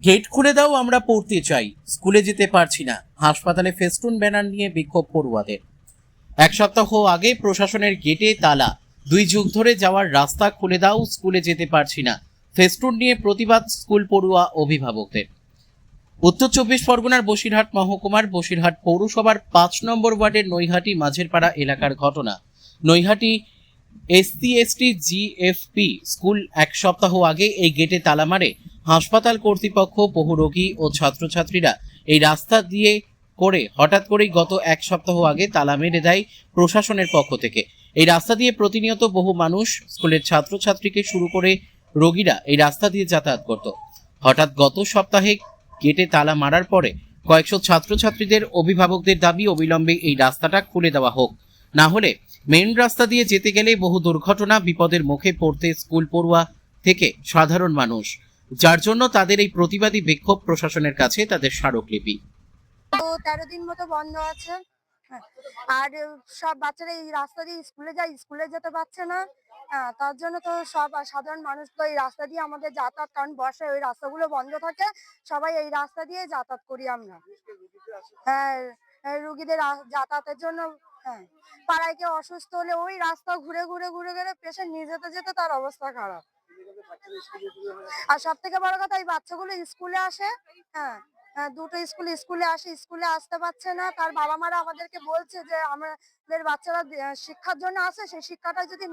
Gate খুলে দাও, আমরা পড়তে চাই, স্কুলে যেতে পারছি না। হাসপাতালে ফেস্টুন ব্যানার নিয়ে বিক্ষোভ পড়ুয়াদের। এক সপ্তাহ আগে প্রশাসনের গেটে তালা, 2 যুগ ধরে যাওয়ার রাস্তা খুলে দাও, স্কুলে যেতে পারছি না। ফেস্টুন নিয়ে প্রতিবাদ স্কুল পড়ুয়া অভিভাবকদের। উত্তর 24 পরগনার বসিরহাট মহকুমার বসিরহাট পৌরসভার 5 নম্বর ওয়ার্ডের নৈহাটি মাঝেরপাড়া এলাকার ঘটনা। নৈহাটি SC/ST GFP স্কুল এক সপ্তাহ আগে এই গেটে তালা মারে। হাসপাতাল কর্তৃপক্ষ, বহু রোগী ও ছাত্রছাত্রীরা এই রাস্তা দিয়ে করে হঠাৎ করেই গত এক সপ্তাহ আগে তালা মেরে দেয় প্রশাসনের পক্ষ থেকে। এই রাস্তা দিয়ে প্রতিনিয়ত বহু মানুষ, স্কুলের ছাত্রছাত্রীকে শুরু করে রোগীরা এই রাস্তা দিয়ে যাতায়াত করত। হঠাৎ গত সপ্তাহে গেটে তালা মারার পরে কয়েকশো ছাত্রছাত্রীদের অভিভাবকদের দাবি অবিলম্বে এই রাস্তাটা খুলে দেওয়া হোক, না হলে মেইন রাস্তা দিয়ে যেতে গেলে বহু দুর্ঘটনা, বিপদের মুখে পড়তে স্কুল পড়ুয়া থেকে সাধারণ মানুষ, যার জন্য তাদের এই প্রতিবাদী বিক্ষোভ প্রশাসনের কাছে তাদের স্মারকলিপি। তো 13 দিন মতো বন্ধ আছে। হ্যাঁ, আর সব বাচ্চারা এই রাস্তা দিয়ে স্কুলে যায়, স্কুলে যেতে পারছে না। তার জন্য তো সব সাধারণ মানুষ তো এই রাস্তা দিয়ে আমাদের যাতায়াত, কারণ বর্ষায় ওই রাস্তাগুলো বন্ধ থাকে, সবাই এই রাস্তা দিয়ে যাতায়াত করি আমরা। হ্যাঁ, রুগীদের যাতায়াতের জন্য। হ্যাঁ, পাড়ায় কেউ অসুস্থ হলে ওই রাস্তা ঘুরে ঘুরে ঘুরে ঘুরে পেশেন্ট নিয়ে যেতে যেতে তার অবস্থা খারাপ। আর সব থেকে বড় কথা, এই বাচ্চাগুলো স্কুলে আসে। হ্যাঁ, দুটো স্কুলে আসে, স্কুলে আসতে পারছে না। তার বাবা মারা আমাদেরকে বলছে যে আমাদের বাচ্চারা শিক্ষার জন্য আসে, সেই শিক্ষাটা যদি